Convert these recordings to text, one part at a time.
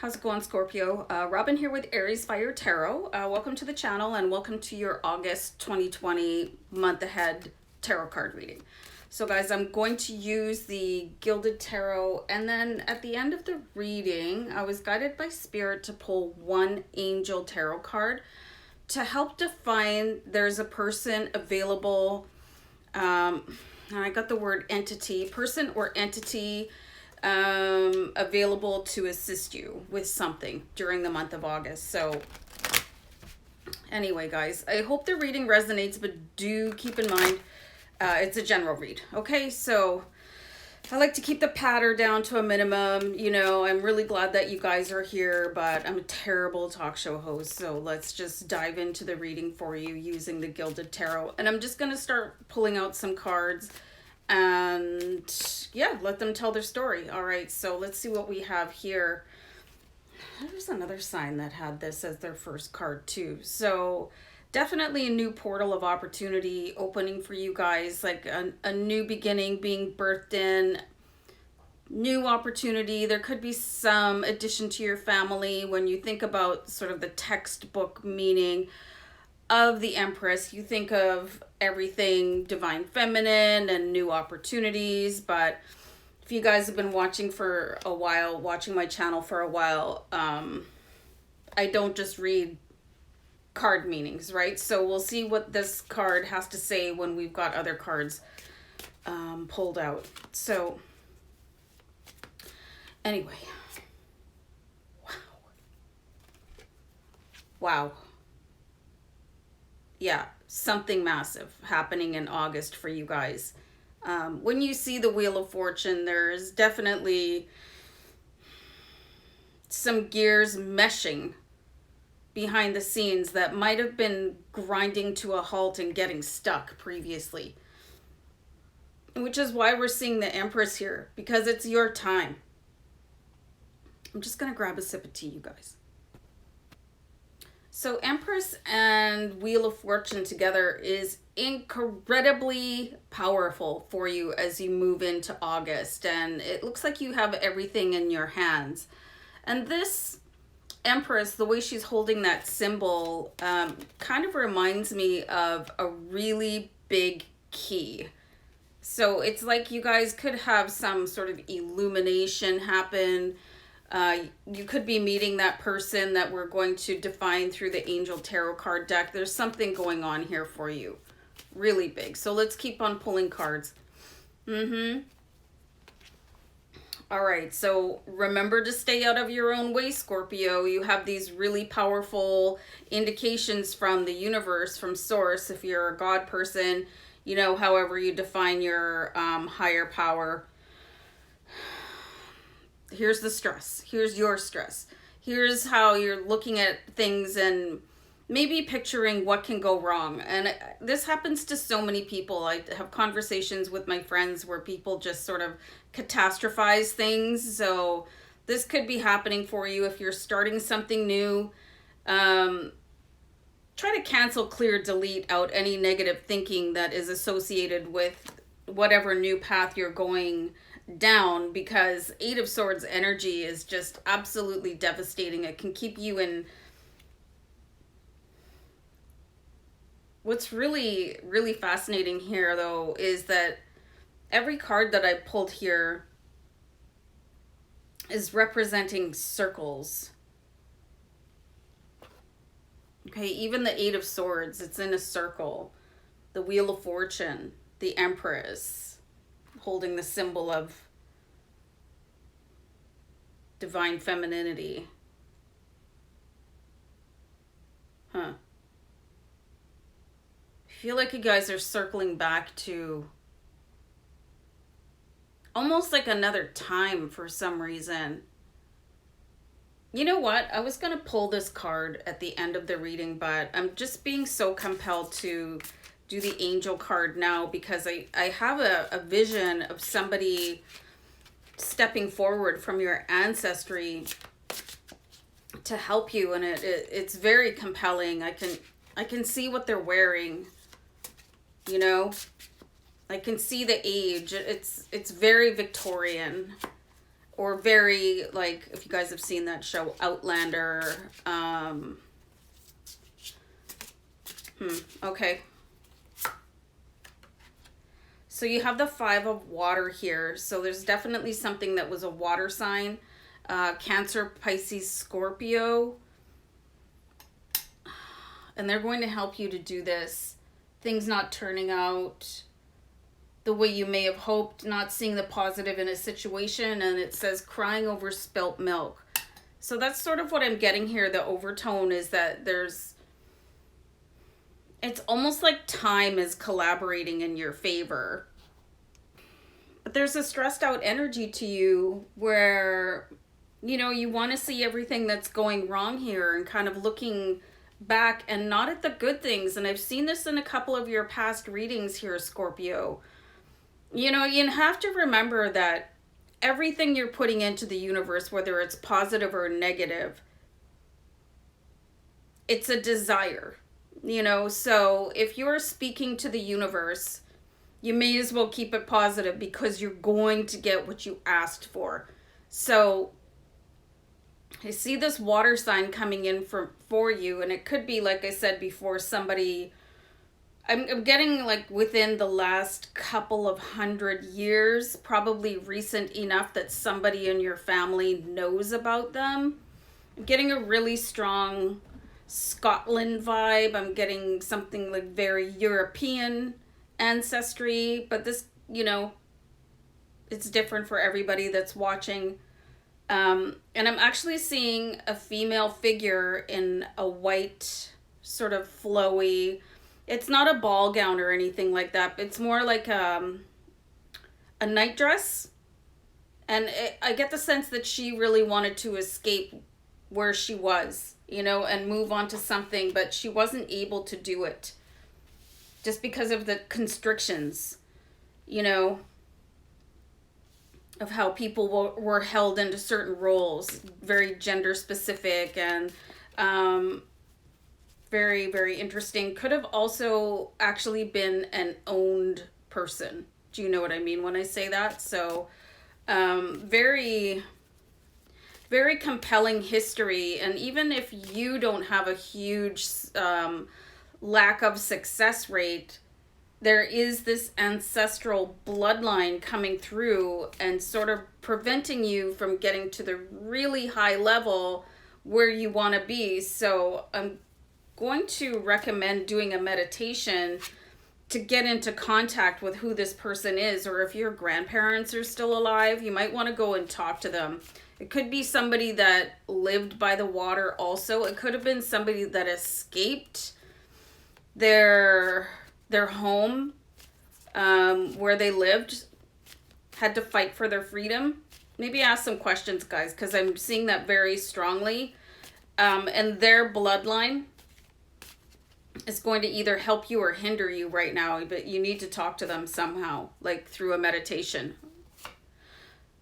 How's it going, Scorpio? Robin here with AriesFireTarot. Welcome to the channel and welcome to your August 2020 month ahead tarot card reading. So guys, I'm going to use the Gilded Tarot, and then at the end of the reading, I was guided by Spirit to pull one Angel Tarot card to help define there's a person available, and I got the word entity, person or entity available to assist you with something during the month of August. So anyway, guys, I hope the reading resonates, but do keep in mind it's a general read. Okay, so I like to keep the patter down to a minimum. You know, I'm really glad that you guys are here, but I'm a terrible talk show host, so let's just dive into the reading for you using the Gilded Tarot. And I'm just going to start pulling out some cards and yeah, let them tell their story. All right, so let's see what we have here. There's another sign that had this as their first card too. So definitely a new portal of opportunity opening for you guys, like a new beginning being birthed in, new opportunity. There could be some addition to your family. When you think about sort of the textbook meaning of the Empress, you think of everything divine feminine and new opportunities. But if you guys have been watching for a while, watching my channel for a while, I don't just read card meanings, right? So we'll see what this card has to say when we've got other cards pulled out. So anyway, wow. Yeah, something massive happening in August for you guys. When you see the Wheel of Fortune, there's definitely some gears meshing behind the scenes that might have been grinding to a halt and getting stuck previously. Which is why we're seeing the Empress here, because it's your time. I'm just going to grab a sip of tea, you guys. So Empress and Wheel of Fortune together is incredibly powerful for you as you move into August. And it looks like you have everything in your hands. And this Empress, the way she's holding that symbol, kind of reminds me of a really big key. So it's like you guys could have some sort of illumination happen. You could be meeting that person that we're going to define through the Angel Tarot card deck. There's something going on here for you. Really big. So let's keep on pulling cards. All right. So remember to stay out of your own way, Scorpio. You have these really powerful indications from the universe, from source. If you're a God person, you know, however you define your higher power. Here's the stress. Here's your stress. Here's how you're looking at things and maybe picturing what can go wrong. And this happens to so many people. I have conversations with my friends where people just sort of catastrophize things. So this could be happening for you if you're starting something new. Try to cancel, clear, delete out any negative thinking that is associated with whatever new path you're going down, because Eight of Swords energy is just absolutely devastating. It can keep you in. What's really, really fascinating here, though, is that every card that I pulled here is representing circles. Okay, even the Eight of Swords, it's in a circle. The Wheel of Fortune, the Empress, holding the symbol of divine femininity. I feel like you guys are circling back to almost like another time for some reason. You know what? I was going to pull this card at the end of the reading, but I'm just being so compelled to do the Angel card now because I have a vision of somebody stepping forward from your ancestry to help you, and it's very compelling. I can see what they're wearing, you know. I can see the age. It's very Victorian. or very, like, if you guys have seen that show Outlander. Okay. So you have the 5 of water here. So there's definitely something that was a water sign. Cancer, Pisces, Scorpio. And they're going to help you to do this. Things not turning out the way you may have hoped, not seeing the positive in a situation. And it says crying over spilt milk. So that's sort of what I'm getting here. The overtone is that it's almost like time is collaborating in your favor. But there's a stressed out energy to you where, you know, you want to see everything that's going wrong here and kind of looking back and not at the good things. And I've seen this in a couple of your past readings here, Scorpio. You know, you have to remember that everything you're putting into the universe, whether it's positive or negative, it's a desire. You know, so if you're speaking to the universe, you may as well keep it positive because you're going to get what you asked for. So I see this water sign coming in for you, and it could be, like I said before, somebody, I'm getting like within the last couple of 100 years, probably recent enough that somebody in your family knows about them. I'm getting a really strong Scotland vibe. I'm getting something like very European ancestry, but this, you know, it's different for everybody that's watching. And I'm actually seeing a female figure in a white sort of flowy, it's not a ball gown or anything like that, but it's more like a nightdress. And I get the sense that she really wanted to escape where she was, you know, and move on to something, but she wasn't able to do it just because of the constrictions, you know, of how people were held into certain roles, very gender specific and very, very interesting. Could have also actually been an owned person. Do you know what I mean when I say that? So very, very compelling history. And even if you don't have a huge lack of success rate, there is this ancestral bloodline coming through and sort of preventing you from getting to the really high level where you want to be. So I'm going to recommend doing a meditation to get into contact with who this person is, or if your grandparents are still alive, you might want to go and talk to them. It could be somebody that lived by the water also. It could have been somebody that escaped their home where they lived, had to fight for their freedom. Maybe ask some questions, guys, because I'm seeing that very strongly. And their bloodline is going to either help you or hinder you right now, but you need to talk to them somehow, like through a meditation.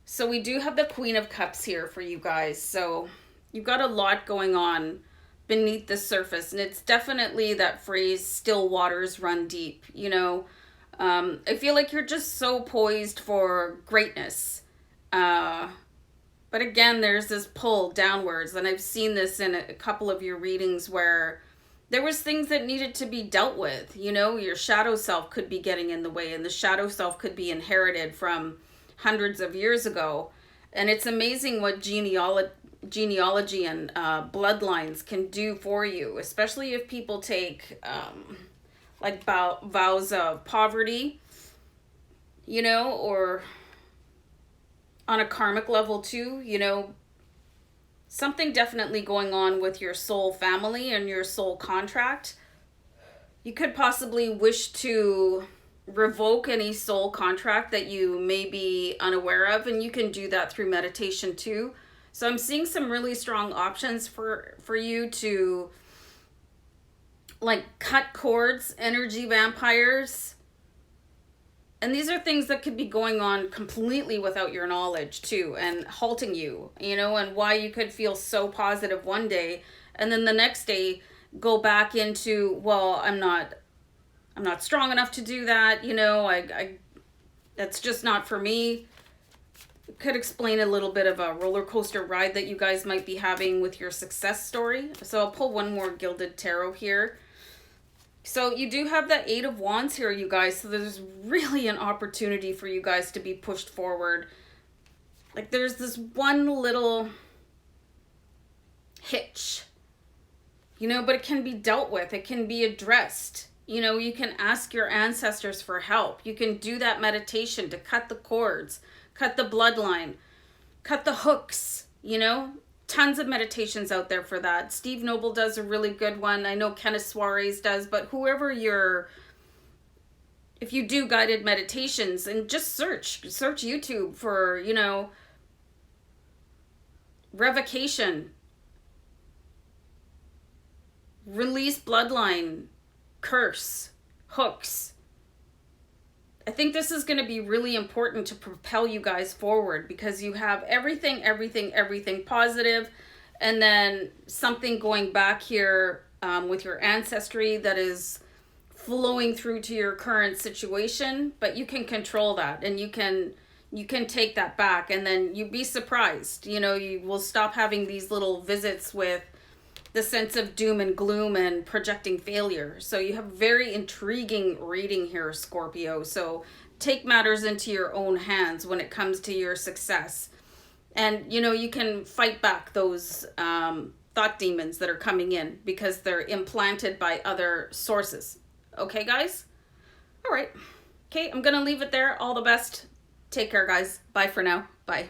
So we do have the Queen of Cups here for you guys. So you've got a lot going on beneath the surface, and it's definitely that phrase, still waters run deep, you know. I feel like you're just so poised for greatness, but again, there's this pull downwards, and I've seen this in a couple of your readings where there was things that needed to be dealt with. You know, your shadow self could be getting in the way, and the shadow self could be inherited from hundreds of years ago. And it's amazing what genealogy and bloodlines can do for you, especially if people take like vows of poverty, you know, or on a karmic level too, you know, something definitely going on with your soul family and your soul contract. You could possibly wish to revoke any soul contract that you may be unaware of, and you can do that through meditation too. So I'm seeing some really strong options for you to like cut cords, energy vampires. And these are things that could be going on completely without your knowledge too, and halting you, you know, and why you could feel so positive one day and then the next day go back into, well, I'm not strong enough to do that, you know, I that's just not for me. could explain a little bit of a roller coaster ride that you guys might be having with your success story. So I'll pull one more Gilded Tarot here. So you do have the Eight of Wands here, you guys. So there's really an opportunity for you guys to be pushed forward. Like there's this one little hitch, you know, but it can be dealt with. It can be addressed. You know, you can ask your ancestors for help. You can do that meditation to cut the cords, cut the bloodline, cut the hooks, you know. Tons of meditations out there for that. Steve Noble does a really good one. I know Kenneth Suarez does, but whoever if you do guided meditations, and just search YouTube for, you know, revocation, release bloodline, curse, hooks. I think this is going to be really important to propel you guys forward, because you have everything positive, and then something going back here with your ancestry that is flowing through to your current situation, but you can control that, and you can take that back, and then you'd be surprised. You know, you will stop having these little visits with the sense of doom and gloom and projecting failure. So you have very intriguing reading here, Scorpio. So take matters into your own hands when it comes to your success. And, you know, you can fight back those thought demons that are coming in, because they're implanted by other sources. Okay, guys? All right. Okay, I'm going to leave it there. All the best. Take care, guys. Bye for now. Bye.